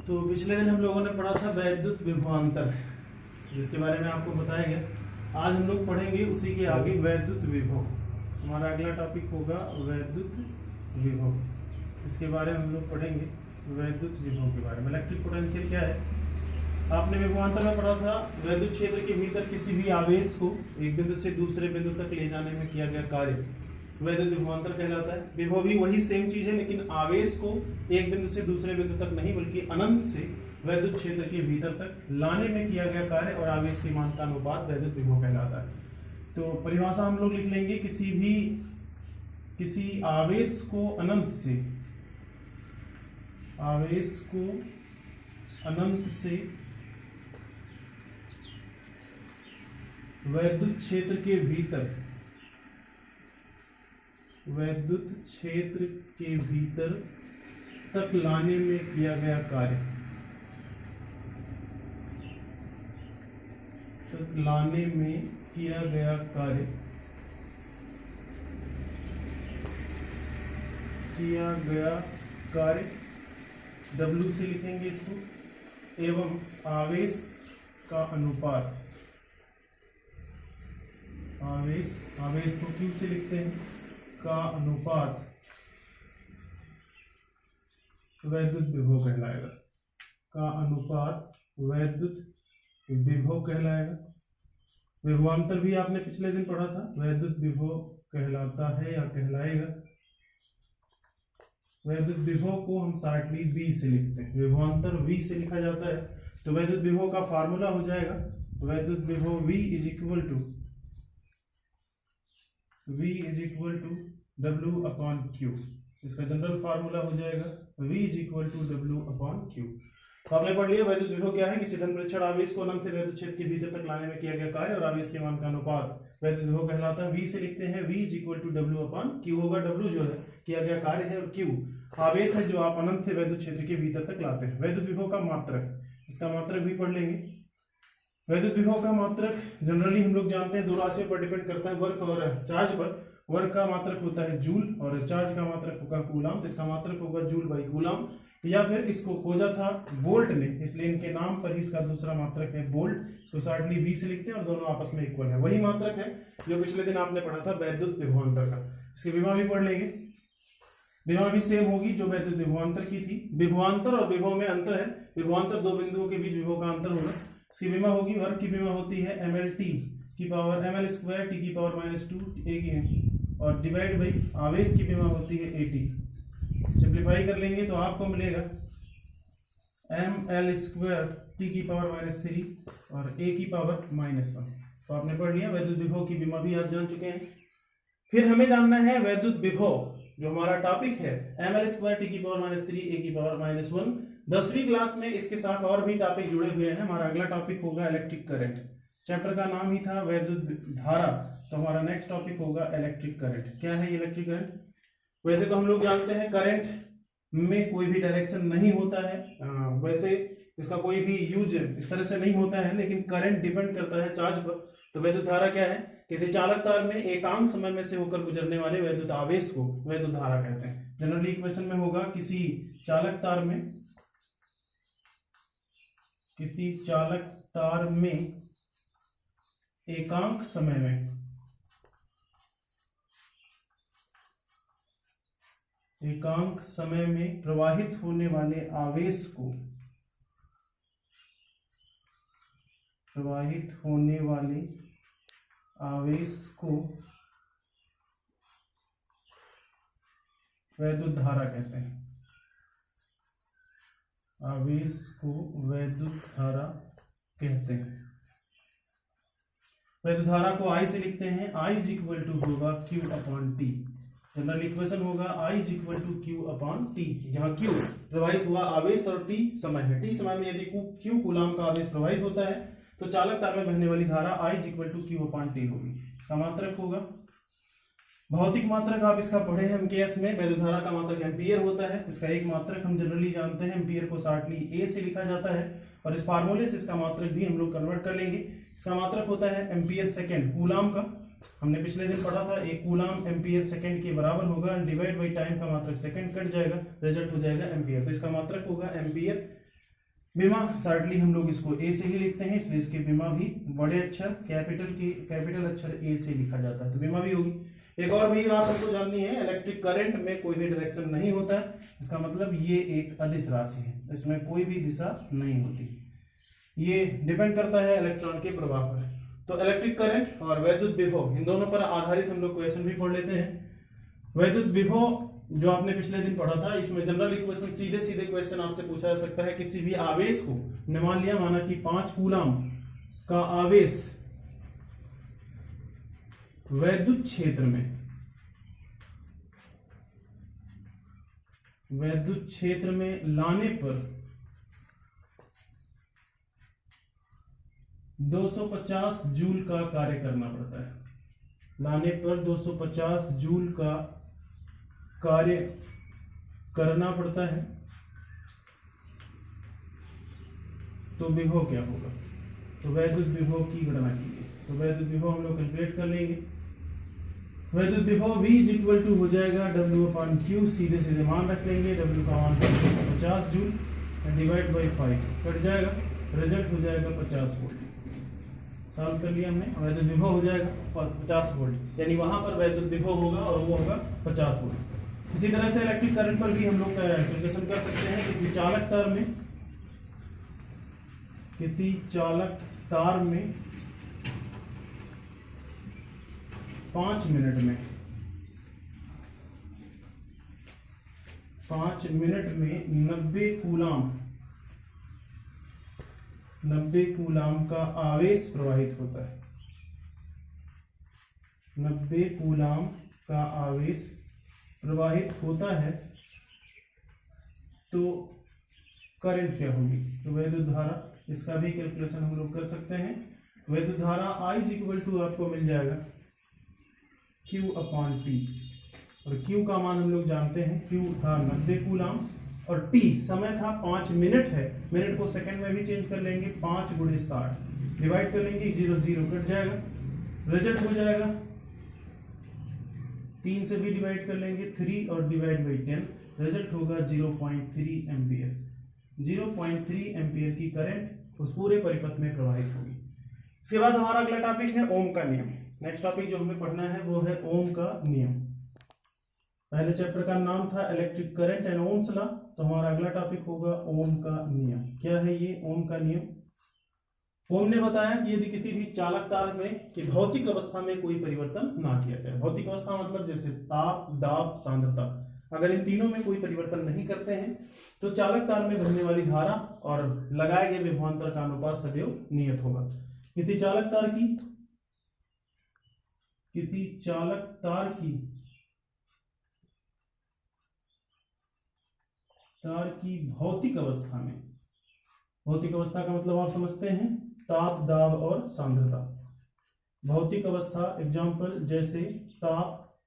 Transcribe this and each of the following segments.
तो पिछले दिन हम लोगों ने पढ़ा था वैद्युत विभवांतर, जिसके बारे में आपको बताया गया। आज हम लोग पढ़ेंगे उसी के आगे वैद्युत विभव। हमारा अगला टॉपिक होगा वैद्युत विभव। इसके बारे में हम लोग पढ़ेंगे वैद्युत विभव के बारे में। इलेक्ट्रिक पोटेंशियल क्या है आपने विभवांतर में पढ़ा था। वैद्युत क्षेत्र के भीतर किसी भी आवेश को एक बिंदु से दूसरे बिंदु तक ले जाने में किया गया कार्य वैद्युत विभवांतर कहलाता है। विभव भी वही सेम चीज है, लेकिन आवेश को एक बिंदु से दूसरे बिंदु तक नहीं बल्कि अनंत से वैद्युत क्षेत्र के भीतर तक लाने में किया गया कार्य और आवेश के मान का अनुपात वैद्युत विभव कहलाता है। तो परिभाषा हम लोग लिख लेंगे, किसी आवेश को अनंत से वैद्युत क्षेत्र के भीतर तक लाने में किया गया कार्य W से लिखेंगे इसको, एवं आवेश का अनुपात, आवेश को Q से लिखते हैं, का अनुपात वैद्युत विभव कहलाएगा। विभवांतर भी आपने पिछले दिन पढ़ा था, वैद्युत विभव कहलाता है या कहलाएगा। वैद्युत विभव को हम शॉर्टली V से लिखते हैं, विभवांतर V से लिखा जाता है। तो वैद्युत विभव का फार्मूला हो जाएगा वैद्युत विभव V is equal to W upon Q। इसका जनरल फार्मूला हो जाएगा V is equal to W upon Q। तो आपने पढ़ लिया वैद्युत विभव क्या है। किसी धन परीक्षण आवेश को अनंत से वैद्युत क्षेत्र के भीतर तक लाने में किया गया कार्य और आवेश के मान का अनुपात वैद्युत विभव कहलाता है। V से लिखते हैं V is equal to W upon Q होगा। W जो है किया गया कार्य है और Q आवेश है जो आप अनंत से वैद्युत क्षेत्र के भीतर तक लाते हैं। वैद्युत विभव का मात्रक, इसका मात्रक भी पढ़ लेंगे। वैद्युत विभव का मात्रक जनरली हम लोग जानते हैं दो राशियों पर डिपेंड करता है, वर्क और चार्ज पर। वर्क का मात्रक होता है जूल और चार्ज का मात्रक होगा कूलाम। तो इसका मात्रक होगा जूल बाई कूलाम, या फिर इसको खोजा था बोल्ट ने, इसलिए इनके नाम पर ही इसका दूसरा मात्रक है बोल्ट। इसको शॉर्टली V से लिखते हैं और दोनों आपस में इक्वल है। वही मात्रक है जो पिछले दिन आपने पढ़ा था वैद्युत विभवांतर का। इसकी विभा भी पढ़ लेंगे, विभा भी सेम होगी जो वैद्युत विभवांतर की थी। विभवांतर और विभव में अंतर है, विभवांतर दो बिंदुओं के बीच विभव का अंतर होगा। इसकी विभा होगी, वर्क की विभा होती है mLT की पावर ml स्क्वायर T की पावर -2 एक ही है, और डिवाइड बाई आवेश की विभा होती है AT। सिंप्लीफाई कर लेंगे तो आपको मिलेगा ml स्क्वायर T की पावर -3 और A की पावर -1। तो आपने पढ़ लिया वैद्युत विभव की विभा भी आप जान चुके हैं। फिर हमें जानना है वैद्युत विभव, जो हमारा टॉपिक है ml स्क्वायर T की पावर -3 A की पावर -1। 10वीं क्लास में इसके साथ और भी टॉपिक जुड़े हुए हैं। हमारा अगला टॉपिक होगा इलेक्ट्रिक करंट। चैप्टर का नाम ही था वैद्युत धारा, तो हमारा नेक्स्ट टॉपिक होगा इलेक्ट्रिक करंट। क्या है इलेक्ट्रिक करंट? वैसे तो हम लोग जानते हैं करंट में कोई भी डायरेक्शन नहीं होता है, वैसे इसका कोई भी यूज इस तरह से नहीं होता है, लेकिन करंट डिपेंड करता है चार्ज पर। तो वैद्युत धारा क्या है? किसी चालक तार में एकांक समय में से होकर गुजरने वाले वैद्युत आवेश को वैद्युत धारा कहते हैं। जनरली इक्वेशन में होगा किसी चालक तार में एकांक समय में प्रवाहित होने वाले आवेश को वैद्युत धारा कहते हैं। आवेश को वैद्युत धारा कहते हैं। वैद्युत धारा को I से लिखते हैं, I इज इक्वल टू होगा Q upon T। General equation होगा I is equal to Q upon T, जहाँ Q प्रवाहित हुआ आवेश और T समय है। T समय में यदि Q कूलाम का आवेश प्रवाहित होता है तो चालक तार में बहने वाली धारा I is equal to Q upon T होगी। इसका मात्रक होगा भौतिक मात्रक आप इसका पढ़े हैं एमकेएस में, वैद्युत धारा का मात्रक एम्पियर होता है। इसका एक मात्रक हम जनरली जानते हैं, एम्पियर को शॉर्टली ए से लिखा जाता है और इस फार्मूले से इसका मात्रक भी हम लोग कन्वर्ट कर लेंगे। इसका मात्रक होता है एम्पियर सेकेंड कूलाम का, हमने पिछले दिन पढ़ा था एक कूलाम एम्पियर सेकेंड के बराबर होगा, डिवाइड बाई टाइम का मात्रक सेकेंड कट जाएगा, रिजल्ट हो जाएगा एम्पियर। तो इसका मात्रक होगा एम्पियर बीमा शार्टली हम लोग इसको ए से ही लिखते हैं, इसलिए इसके बीमा भी बड़े अक्षर कैपिटल अक्षर ए से लिखा जाता है, तो बीमा भी होगी। एक और भी बात हमको जाननी है, इलेक्ट्रिक करंट में कोई भी डायरेक्शन नहीं होता है, इसका मतलब ये एक अदिश राशि है, इसमें कोई भी दिशा नहीं होती, ये डिपेंड करता है इलेक्ट्रॉन के प्रभाव पर। तो इलेक्ट्रिक करंट और वैद्युत विभव इन दोनों पर आधारित हम लोग क्वेश्चन भी पढ़ लेते हैं। वैद्युत विभव जो आपने पिछले दिन पढ़ा था, इसमें जनरल इक्वेशन सीधे सीधे क्वेश्चन आपसे पूछा जा सकता है। किसी भी आवेश को मान लिया, माना कि 5 कूलम का आवेश वैद्युत क्षेत्र में लाने पर 250 जूल का कार्य करना पड़ता है, लाने पर 250 जूल का कार्य करना पड़ता है, तो विभव क्या होगा? तो वैद्युत विभव की गणना कीजिए। तो वैद्युत विभव हम लोग कैलकुलेट कर लेंगे। वैद्युत विभव V इक्वल टू हो जाएगा W/Q, सीधे सीधे मान रख लेंगे, W का मान 50 जूल डिवाइड बाई 5 कट जाएगा, रिजल्ट हो जाएगा 50 वोल्ट। सॉल्व कर लिया हमने, वैद्युत विभव हो जाएगा 50 वोल्ट, यानी वहां पर वैद्युत विभव होगा और वो होगा 50 वोल्ट। इसी तरह से इलेक्ट्रिक करंट पर भी हम लोग कैलकुलेशन कर सकते हैं कि चालक तार में 5 मिनट में 90 कूलाम का आवेश प्रवाहित होता है। 90 कूलाम का आवेश प्रवाहित होता है, तो करंट क्या होगी? तो वैद्युत धारा, इसका भी कैलकुलेशन हम लोग कर सकते हैं। वैद्युत धारा I इक्वल टू आपको मिल जाएगा Q/T, और Q का मान हम लोग जानते हैं, Q था 90 कूलाम और T समय था 5 मिनट है, मिनट को सेकंड में भी चेंज कर लेंगे, 5 × 60 डिवाइड कर लेंगे, 0 कट जाएगा, रिजल्ट हो जाएगा 3 से भी डिवाइड कर लेंगे 3 और डिवाइड बाई 10, रिजल्ट होगा 0.3 एम्पियर। 0.3 एम्पियर की करंट उस पूरे परिपथ में प्रवाहित होगी। इसके बाद हमारा अगला टॉपिक है ओम का नियम। नेक्स्ट टॉपिक जो हमें पढ़ना है वो है ओम का नियम। पहले चैप्टर का नाम था electric current and Ohm's law, तो हमारा अगला टॉपिक होगा ओम का नियम। क्या है ये ओम का नियम? ओम ने बताया कि यदि किसी भी चालक तार में कि भौतिक अवस्था में कोई परिवर्तन ना किया जाए, भौतिक अवस्था मतलब जैसे ताप, दाब, सांद्रता, अगर इन तीनों में कोई परिवर्तन नहीं करते हैं तो चालक तार में बहने वाली धारा और लगाए गए विभवांतर का अनुपात सदैव नियत होगा। किसी चालक तार की भौतिक अवस्था में, भौतिक अवस्था का मतलब आप समझते हैं, ताप, दाब और सांद्रता। भौतिक अवस्था एग्जाम्पल जैसे ताप,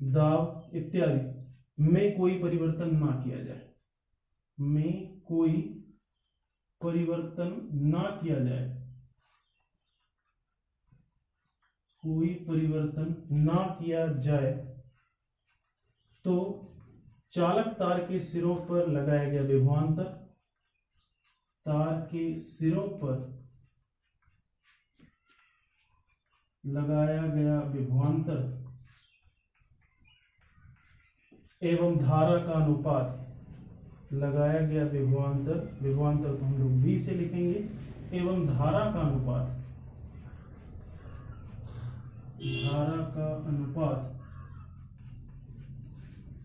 दाब इत्यादि में कोई परिवर्तन ना किया जाए, तो चालक तार के सिरों पर लगाया गया विभवांतर, एवं धारा का अनुपात, लगाया गया विभवांतर को हम लोग V से लिखेंगे, एवं धारा का अनुपात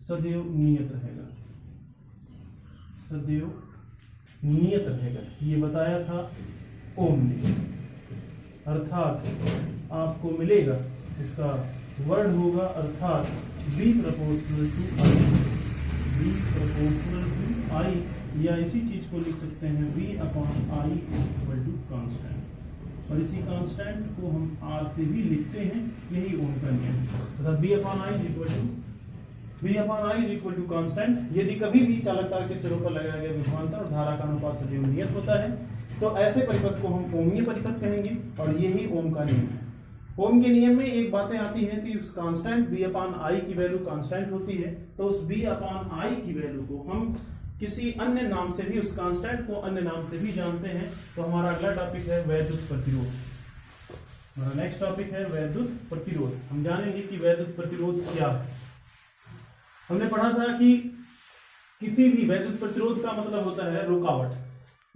सदैव नियत रहेगा। ये बताया था ओम ने। अर्थात आपको मिलेगा, इसका वर्ड होगा अर्थात V proportional to I, या इसी चीज को लिख सकते हैं V/I इक्वल टू कांस्टेंट, और इसी कांस्टेंट को हम R से भी लिखते हैं, यही ओम का नियम है। अर्थात V/I इक्वल टू कांस्टेंट। यदि कभी भी चालक तार के सिरों पर लगाया गया विभवांतर और धारा का अनुपात सदैव नियत होता है, तो ऐसे परिपथ को हम ओमीय परिपथ कहेंगे, और यही ओम का नियम है। ओम के नियम में एक बातें आती है कि उस कांस्टेंट V/I की वैल्यू कांस्टेंट होती है, तो उस V/I की वैल्यू को हम किसी अन्य नाम से भी, उस कांस्टेंट को अन्य नाम से भी जानते हैं। तो हमारा अगला टॉपिक है वैद्युत प्रतिरोध। हमारा नेक्स्ट टॉपिक है वैद्युत प्रतिरोध। हम जानेंगे कि वैद्युत प्रतिरोध क्या है। हमने पढ़ा था कि किसी भी वैद्युत प्रतिरोध का मतलब होता है रुकावट।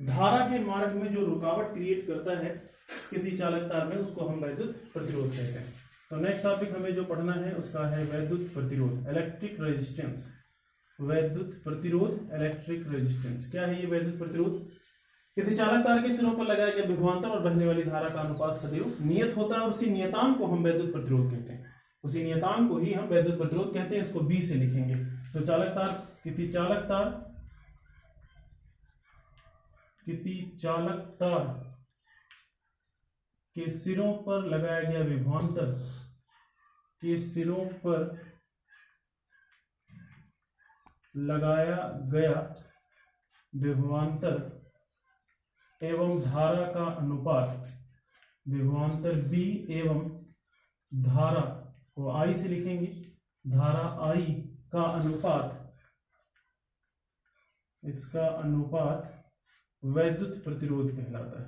धारा के मार्ग में जो रुकावट क्रिएट करता है किसी चालक तार में, उसको हम वैद्युत प्रतिरोध कहते हैं। तो नेक्स्ट टॉपिक हमें जो पढ़ना है उसका है वैद्युत प्रतिरोध, इलेक्ट्रिक रेजिस्टेंस। वैद्युत प्रतिरोध, इलेक्ट्रिक रेजिस्टेंस। क्या है ये वैद्युत प्रतिरोध? किसी चालक तार के सिरों पर लगाया गया विभवांतर और बहने वाली धारा का अनुपात सदैव नियत होता है और उसी नियतांक को हम वैद्युत प्रतिरोध कहते हैं। उसी नियतांक को ही हम वैद्युत प्रतिरोध कहते हैं। इसको बी से लिखेंगे। तो चालक तार, किसी चालक तार के सिरों पर लगाया गया विभवांतर, के सिरों पर लगाया गया विभवांतर एवं धारा का अनुपात, विभवांतर बी एवं धारा को आई से लिखेंगे, धारा आई का अनुपात, इसका अनुपात वैद्युत प्रतिरोध कहलाता है।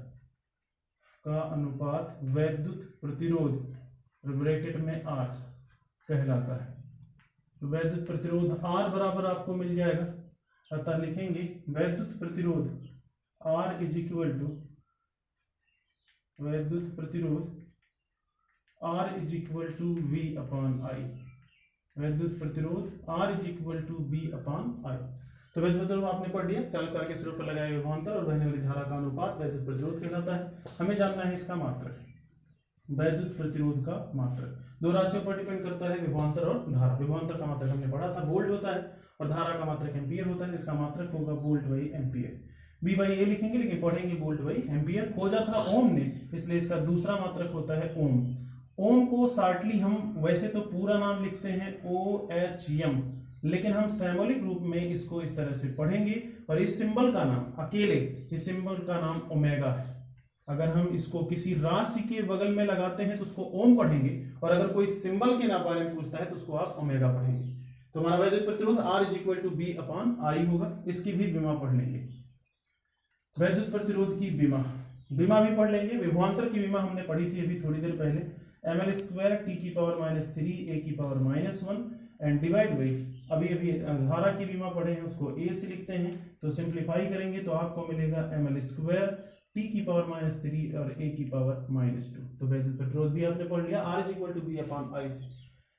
का अनुपात वैद्युत प्रतिरोध ब्रैकेट में आर कहलाता है। तो वैद्युत प्रतिरोध आर बराबर आपको मिल जाएगा, अतः लिखेंगे वैद्युत प्रतिरोध आर इज इक्वल टू, वैद्युत प्रतिरोध R is equal to V upon I. वैद्युत प्रतिरोध R is equal to V upon I. तो वैद्युत प्रतिरोध आपने पढ़ लिया, चालक तार के सिरों पर लगाए विभवांतर और बहने वाली धारा का अनुपात वैद्युत प्रतिरोध कहलाता है। हमें जानना है इसका मात्रक, वैद्युत प्रतिरोध का मात्रक। दो राशियों पर डिपेंड करता है, विभवांतर और धारा। विभवांतर का मात्रक हमने पढ़ा था वोल्ट होता है और धारा का मात्रक एम्पियर होता है, जिसका मात्रक होगा volt by ampere. B by a लिखेंगे लेकिन पढ़ेंगे वोल्ट बाई एम्पियर। खोजा था ओम ने, इसलिए इसका दूसरा मात्रक होता है ओम। ओम को शॉर्टली हम वैसे तो पूरा नाम लिखते हैं OHM, लेकिन हम सिंबॉलिक रूप में इसको इस तरह से पढ़ेंगे। और इस सिंबल का नाम, अकेले इस सिंबल का नाम ओमेगा है। अगर हम इसको किसी राशि के बगल में लगाते हैं तो उसको ओम पढ़ेंगे, और अगर कोई सिंबल के नाम बारे में पूछता है तो उसको आप ओमेगा पढ़ेंगे। तो हमारा वैद्युत प्रतिरोध R is equal to V upon I होगा। इसकी भी विमा पढ़ लेंगे, वैद्युत प्रतिरोध की विमा भी पढ़ लेंगे। विभवांतर की विमा हमने पढ़ी थी अभी थोड़ी देर पहले, ml स्क्वायर टी की पावर -3 a की पावर -1 एंड डिवाइड बाई, अभी धारा की विमा पढ़े हैं उसको a से लिखते हैं। तो सिंप्लीफाई करेंगे तो आपको मिलेगा ml स्क्वायर टी की पावर -3 और a की पावर -2। तो वैद्युत प्रतिरोध भी आपने पढ़ लिया, r is equal to V upon I से।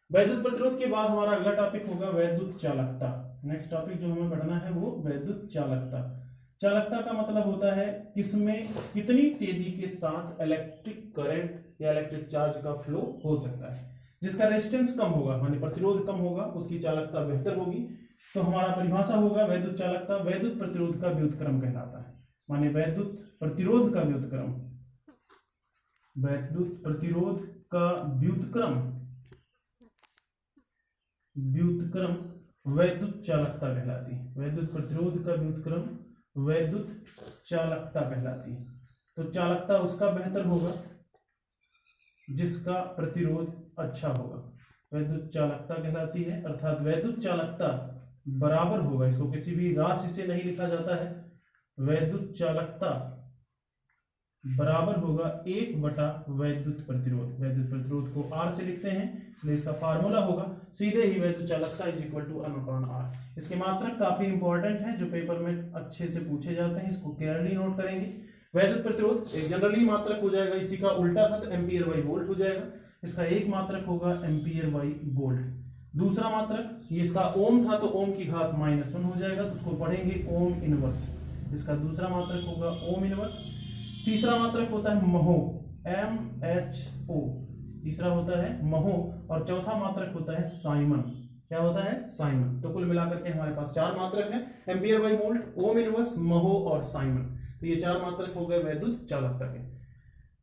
वैद्युत प्रतिरोध के बाद हमारा अगला टॉपिक होगा वैद्युत चालकता। नेक्स्ट टॉपिक जो हमें पढ़ना है वो वैद्युत चालकता। चालकता का मतलब होता है किसमें कितनी तेजी के साथ इलेक्ट्रिक करंट या इलेक्ट्रिक चार्ज का फ्लो हो सकता है। जिसका रेजिस्टेंस कम होगा, माने प्रतिरोध कम होगा, उसकी चालकता बेहतर होगी। तो हमारा परिभाषा होगा वैद्युत चालकता वैद्युत प्रतिरोध का व्युत्क्रम कहलाता है। माने वैद्युत प्रतिरोध का व्युत्क्रम, वैद्युत प्रतिरोध का व्युत्क्रम वैद्युत चालकता कहलाती है। वैद्युत प्रतिरोध का व्युत्क्रम वैद्युत चालकता कहलाती है। तो चालकता उसका बेहतर होगा जिसका प्रतिरोध अच्छा होगा, वैद्युत चालकता कहलाती है। अर्थात वैद्युत चालकता बराबर होगा, इसको किसी भी राशि से नहीं लिखा जाता है, वैद्युत चालकता बराबर होगा 1 बटा वैद्युत प्रतिरोध। वैद्युत प्रतिरोध को R से लिखते हैं, इसलिए इसका फार्मूला होगा सीधे ही वैद्युत चालकता इज इक्वल टू 1/R। इसके मात्रक काफी इंपॉर्टेंट है, जो पेपर में अच्छे से पूछे जाते हैं, इसको केयरली नोट करेंगे। वैद्युत प्रतिरोध एक जनरली मात्रक हो जाएगा, इसी का उल्टा था तो एम्पियर बाई वोल्ट हो जाएगा। इसका एक मात्रक होगा एम्पियर बाई वोल्ट। दूसरा मात्रक, ये इसका ओम था तो ओम की घात -1 हो जाएगा, तो उसको पढ़ेंगे ओम इनवर्स। इसका दूसरा मात्रक होगा ओम इनवर्स। तीसरा मात्रक होता है महो, MHO, तीसरा होता है महो। और चौथा मात्रक होता है साइमन। क्या होता है? साइमन। तो कुल मिलाकर के हमारे पास 4 मात्रक हैं, ampere by volt, ohm inverse, mho और साइमन। तो ये 4 मात्रक हो गए वैद्युत चालकता के।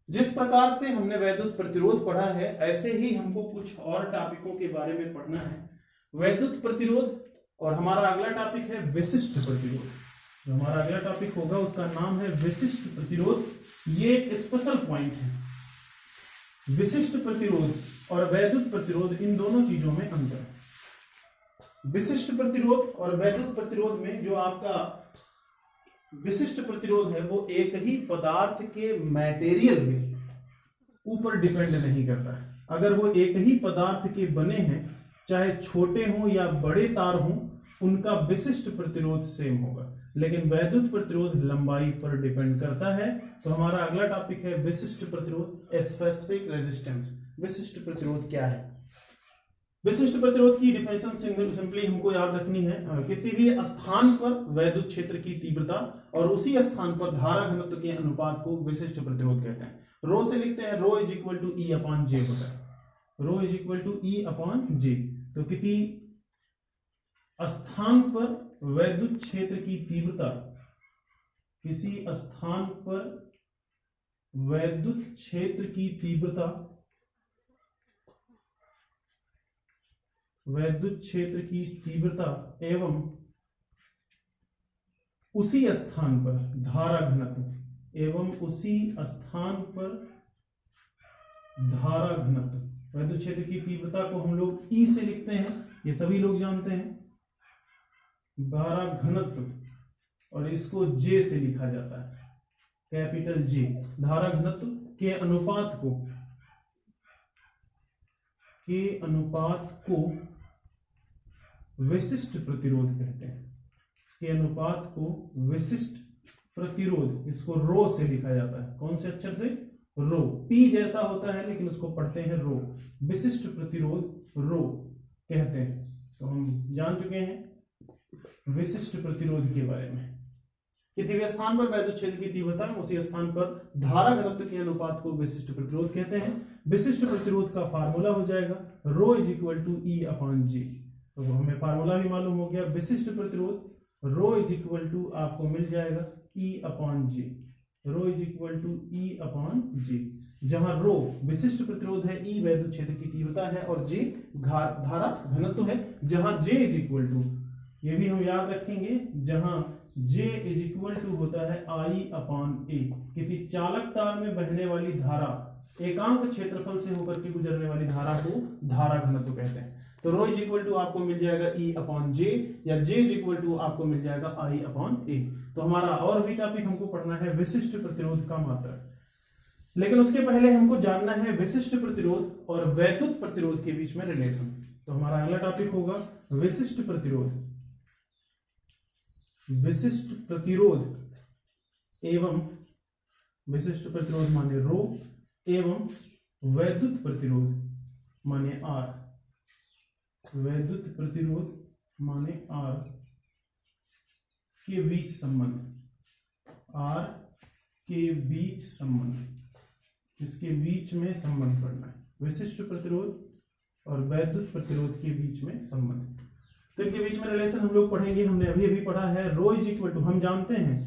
जिस प्रकार से हमने वैद्युत प्रतिरोध पढ़ा है, ऐसे ही हमको कुछ और टॉपिकों के बारे में पढ़ना है। वैद्युत प्रतिरोध, और हमारा अगला टॉपिक है विशिष्ट प्रतिरोध। जो हमारा अगला टॉपिक होगा उसका नाम है विशिष्ट प्रतिरोध। ये एक स्पेशल पॉइंट है। विशिष्ट प्रतिरोध और वैद्युत प्रतिरोध, इन दोनों चीजों में अंतर है। विशिष्ट प्रतिरोध और वैद्युत प्रतिरोध में जो आपका विशिष्ट प्रतिरोध है वो एक ही पदार्थ के मटेरियल के ऊपर डिपेंड नहीं करता है। अगर वो एक ही पदार्थ के बने हैं, चाहे छोटे हों या बड़े तार हों, उनका विशिष्ट प्रतिरोध सेम होगा। लेकिन वैद्युत प्रतिरोध लंबाई पर डिपेंड करता है। तो हमारा अगला टॉपिक है विशिष्ट प्रतिरोध, स्पेसिफिक रेजिस्टेंस। विशिष्ट प्रतिरोध क्या है? विशिष्ट प्रतिरोध की डिफिनेशन सिंपली हमको याद रखनी है, किसी भी स्थान पर वैद्युत क्षेत्र की तीव्रता और उसी स्थान पर धारा घनत्व के अनुपात को विशिष्ट प्रतिरोध कहते हैं। रो से लिखते हैं, rho is equal to e upon j होता है। Rho is equal to e upon j. तो किसी स्थान पर वैद्युत क्षेत्र की तीव्रता, किसी स्थान पर वैद्युत क्षेत्र की तीव्रता, वैद्युत क्षेत्र की तीव्रता एवं उसी स्थान पर धारा घनत्व, एवं उसी स्थान पर धारा घनत्व। वैद्युत क्षेत्र की तीव्रता को हम लोग ई से लिखते हैं, ये सभी लोग जानते हैं, धारा घनत्व, और इसको जे से लिखा जाता है, कैपिटल जे। धारा घनत्व के अनुपात को विशिष्ट प्रतिरोध कहते हैं। इसके अनुपात को विशिष्ट प्रतिरोध, इसको रो से लिखा जाता है। कौन से अक्षर से? रो। पी जैसा होता है लेकिन उसको पढ़ते हैं रो। विशिष्ट प्रतिरोध रो कहते हैं। तो हम जान चुके हैं विशिष्ट प्रतिरोध के बारे में। किसी भी स्थान पर वैद्युत क्षेत्र की तीव्रता, उसी स्थान पर धारा घनत्व के अनुपात को विशिष्ट प्रतिरोध कहते हैं। विशिष्ट प्रतिरोध का फार्मूला हो जाएगा rho is equal to e upon g. तो हमें फार्मूला भी मालूम हो गया। विशिष्ट प्रतिरोध रो इज इक्वल टू आपको मिल जाएगा e upon g. Rho is equal to e upon g, जहां रो विशिष्ट प्रतिरोध है, ई वैद्युत क्षेत्र की तीव्रता है और जी धारा घनत्व है। जहां जे इज इक्वल टू, ये भी हम याद रखेंगे, जहां जे इज इक्वल टू होता है आई अपॉन ए। किसी चालक तार में बहने वाली धारा, एकांक क्षेत्रफल से होकर के गुजरने वाली धारा को धारा घनत्व कहते हैं। तो रो इज इक्वल टू आपको मिल जाएगा ई अपॉन जे, या जे इज इक्वल टू आपको मिल जाएगा आई अपॉन ए। तो हमारा और भी टॉपिक हमको पढ़ना है विशिष्ट प्रतिरोध का मात्रक। लेकिन उसके पहले हमको जानना है विशिष्ट प्रतिरोध और वैद्युत प्रतिरोध के बीच में रिलेशन। तो हमारा अगला टॉपिक होगा विशिष्ट प्रतिरोध। विशिष्ट प्रतिरोध एवं विशिष्ट प्रतिरोध माने रो, एवं वैद्युत प्रतिरोध माने आर। वैद्युत प्रतिरोध माने आर के बीच संबंध, आर के बीच संबंध, इसके बीच में संबंध पढ़ना है। विशिष्ट प्रतिरोध और वैद्युत प्रतिरोध के बीच में संबंध, तो इनके बीच में रिलेशन हम लोग पढ़ेंगे। हमने अभी पढ़ा है रो इज इक्वल टू, हम जानते हैं,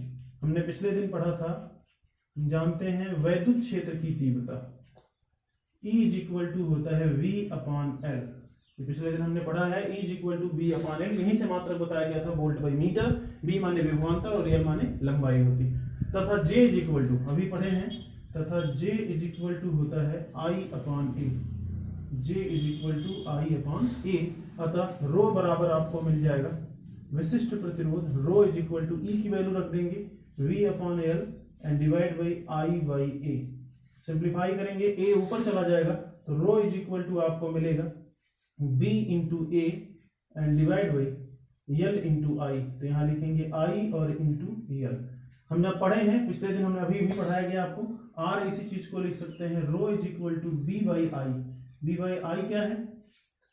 हमने पिछले दिन पढ़ा था, हम जानते हैं वैद्युत क्षेत्र की तीव्रता E इज इक्वल टू होता है V अपॉन L। पिछले दिन हमने पढ़ा है E is equal to V upon L, यहीं से मात्रक बताया गया था वोल्ट बाई मीटर। V माने विभवांतर और L माने लंबाई होती। तथा J इज इक्वल टू, अभी पढ़े हैं, तथा J इज इक्वल टू होता है I upon A। J is equal to I upon A। अतः रो बराबर आपको मिल जाएगा विशिष्ट प्रतिरोध, rho is equal to E की वैल्यू रख देंगे V upon L and divide by I by A। Simplify करेंगे, A ऊपर चला जाएगा, तो रो इज इक्वल टू आपको मिलेगा B into A and divide by L into I। तो यहाँ लिखेंगे I और इंटू L। हम जब पढ़े हैं पिछले दिन, हमने अभी भी पढ़ाया गया आपको, R इसी चीज को लिख सकते हैं rho is equal to B by I। B by I क्या है?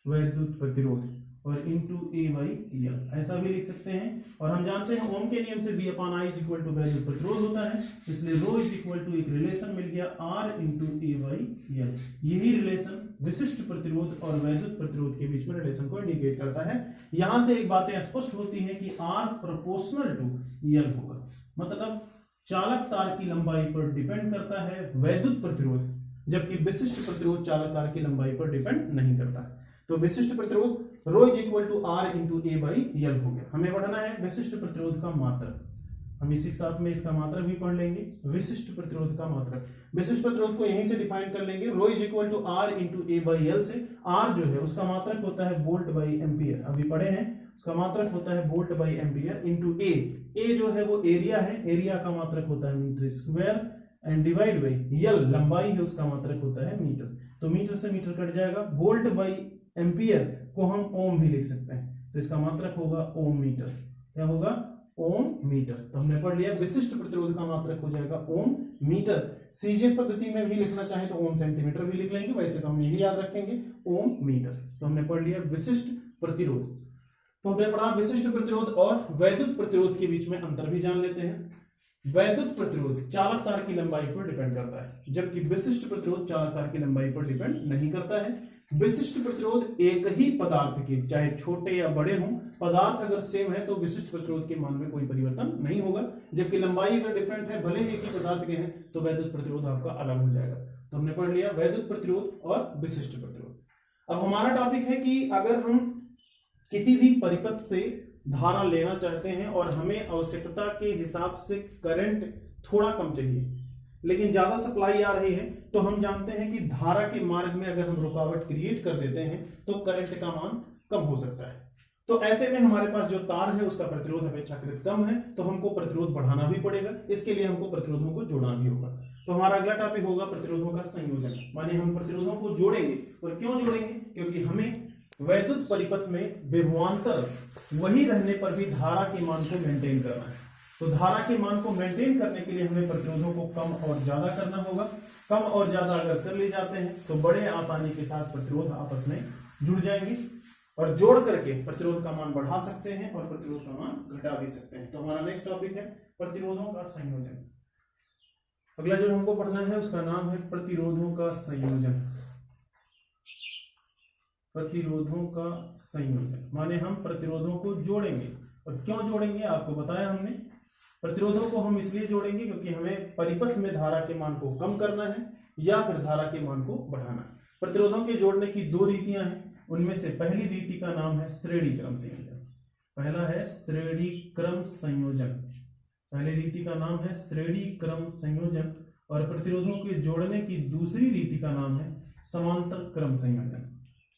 वैद्युत प्रतिरोध, और इंटू A बाई L, ऐसा भी लिख सकते हैं। और हम जानते हैं ओम के नियम से V upon I is equal to वैद्युत प्रतिरोध होता है, इसलिए रो इज इक्वल टू एक रिलेशन मिल गया R into A by L। यही रिलेशन विशिष्ट प्रतिरोध और वैद्युत प्रतिरोध के बीच में रिलेशन को इंडिकेट करता है। यहां से एक बातें स्पष्ट होती है कि R प्रोपोर्शनल टू L होगा, मतलब चालक तार की लंबाई पर डिपेंड करता है वैद्युत प्रतिरोध, जबकि विशिष्ट प्रतिरोध चालक तार की लंबाई पर डिपेंड नहीं करता है। तो विशिष्ट प्रतिरोध rho is equal to R into A by L हो गया। हमें पढ़ना है विशिष्ट प्रतिरोध का मात्रक। हम इसी के साथ में इसका मात्रक भी पढ़ लेंगे, विशिष्ट प्रतिरोध का मात्रक। विशिष्ट प्रतिरोध को यहीं से डिफाइन कर लेंगे, rho is equal to r into a by l से। आर जो है उसका मात्रक होता है वोल्ट बाई एम्पियर, अभी पढ़े हैं, उसका मात्रक होता है वोल्ट बाई एम्पियर इंटू ए। ए जो है वो एरिया है, एरिया का मात्रक होता है metre square and divide by L, लंबाई है उसका मात्रक होता है मीटर। तो मीटर से मीटर कट जाएगा। वोल्ट बाई एम्पियर को हम ओम भी लिख सकते हैं, तो इसका मात्रक होगा ओम मीटर। क्या होगा? ओम मीटर। तो हमने पढ़ लिया विशिष्ट प्रतिरोध का मात्रक हो जाएगा ओम मीटर। सीजीएस पद्धति में भी लिखना चाहे तो ओम सेंटीमीटर भी लिख लेंगे, वैसे तो हम यही याद रखेंगे ओम मीटर। तो हमने पढ़ लिया विशिष्ट प्रतिरोध। तो हमने पढ़ा विशिष्ट प्रतिरोध और वैद्युत प्रतिरोध के बीच में अंतर भी जान लेते हैं। वैद्युत प्रतिरोध चालक तार की लंबाई पर डिपेंड करता है, जबकि विशिष्ट प्रतिरोध चालक तार की लंबाई पर डिपेंड नहीं करता है। विशिष्ट प्रतिरोध एक ही पदार्थ के, चाहे छोटे या बड़े हों, पदार्थ अगर सेम है तो विशिष्ट प्रतिरोध के मान में कोई परिवर्तन नहीं होगा, जबकि लंबाई अगर डिफरेंट है, भले ही एक ही पदार्थ के हैं, तो वैद्युत प्रतिरोध आपका अलग हो जाएगा। तो हमने पढ़ लिया वैद्युत प्रतिरोध और विशिष्ट प्रतिरोध। अब हमारा टॉपिक है कि अगर हम किसी भी परिपथ से धारा लेना चाहते हैं और हमें आवश्यकता के हिसाब से करंट थोड़ा कम चाहिए, लेकिन ज्यादा सप्लाई आ रही है, तो हम जानते हैं कि धारा के मार्ग में अगर हम रुकावट क्रिएट कर देते हैं तो करंट का मान कम हो सकता है। तो ऐसे में हमारे पास जो तार है उसका प्रतिरोध अपेक्षाकृत कम है, तो हमको प्रतिरोध बढ़ाना भी पड़ेगा। इसके लिए हमको प्रतिरोधों को जोड़ना भी होगा। तो हमारा अगला टॉपिक होगा प्रतिरोधों का संयोजन। माने हम प्रतिरोधों को जोड़ेंगे, और क्यों जोड़ेंगे? क्योंकि हमें वैद्युत परिपथ में विभवांतर वही रहने पर भी धारा के मान को मेंटेन करना है। तो धारा के मान को मेंटेन करने के लिए हमें प्रतिरोधों को कम और ज्यादा करना होगा। कम और ज्यादा अगर कर ले जाते हैं तो बड़े आसानी के साथ प्रतिरोध आपस में जुड़ जाएंगे, और जोड़ करके प्रतिरोध का मान बढ़ा सकते हैं और प्रतिरोध का मान घटा भी सकते हैं। तो हमारा नेक्स्ट टॉपिक है प्रतिरोधों का संयोजन। अगला जो हमको पढ़ना है उसका नाम है प्रतिरोधों का संयोजन। प्रतिरोधों का संयोजन माने हम प्रतिरोधों को जोड़ेंगे। और क्यों जोड़ेंगे आपको बताया हमने। प्रतिरोधों को हम इसलिए जोड़ेंगे क्योंकि हमें परिपथ में धारा के मान को कम करना है या फिर धारा के मान को बढ़ाना है। प्रतिरोधों के जोड़ने की दो रीतियां हैं, उनमें से पहली रीति का नाम है श्रेणी क्रम संयोजन। पहला है श्रेणी क्रम संयोजन। पहली रीति का नाम है श्रेणी क्रम संयोजन। और प्रतिरोधों के जोड़ने की दूसरी रीति का नाम है समांतर क्रम संयोजन।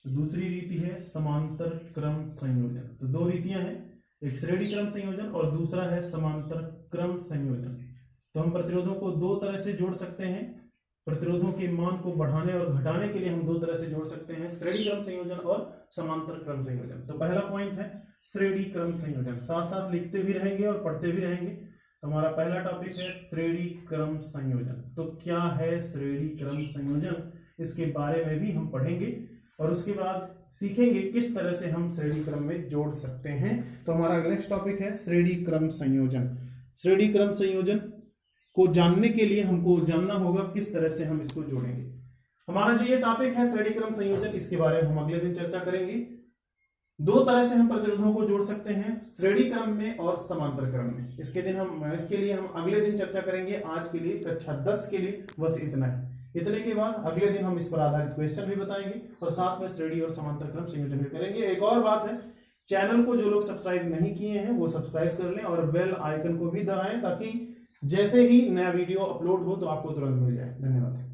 दूसरी रीति है समांतर क्रम संयोजन। तो दो रीतियां हैं, एक श्रेणी क्रम संयोजन और दूसरा है समांतर क्रम संयोजन। तो हम प्रतिरोधों को दो तरह से जोड़ सकते हैं। प्रतिरोधों के मान को बढ़ाने और घटाने के लिए हम दो तरह से जोड़ सकते हैं, श्रेणी क्रम संयोजन और समांतर क्रम संयोजन। तो पहला पॉइंट है श्रेणी क्रम संयोजन। साथ साथ लिखते भी रहेंगे और पढ़ते भी रहेंगे। तो हमारा पहला टॉपिक है श्रेणी क्रम संयोजन। तो क्या है श्रेणी क्रम संयोजन, इसके बारे में भी हम पढ़ेंगे और उसके बाद सीखेंगे किस तरह से हम श्रेणी क्रम में जोड़ सकते हैं। तो हमारा नेक्स्ट टॉपिक है श्रेणी क्रम संयोजन। श्रेणी क्रम संयोजन को जानने के लिए हमको जानना होगा किस तरह से हम इसको जोड़ेंगे। हमारा जो ये टॉपिक है श्रेणी क्रम संयोजन, इसके बारे में हम अगले दिन चर्चा करेंगे। दो तरह से हम प्रतिरोधों को जोड़ सकते हैं, श्रेणी क्रम में और समांतर क्रम में। इसके लिए हम अगले दिन चर्चा करेंगे। आज के लिए कक्षा 10 के लिए बस इतना है। इतने के बाद अगले दिन हम इस पर आधारित क्वेश्चन भी बताएंगे और साथ में श्रेणी और समांतर क्रम संयोजन भी करेंगे। एक और बात है, चैनल को जो लोग सब्सक्राइब नहीं किए हैं वो सब्सक्राइब कर लें और बेल आइकन को भी दबाएं, ताकि जैसे ही नया वीडियो अपलोड हो तो आपको तुरंत मिल जाए। धन्यवाद।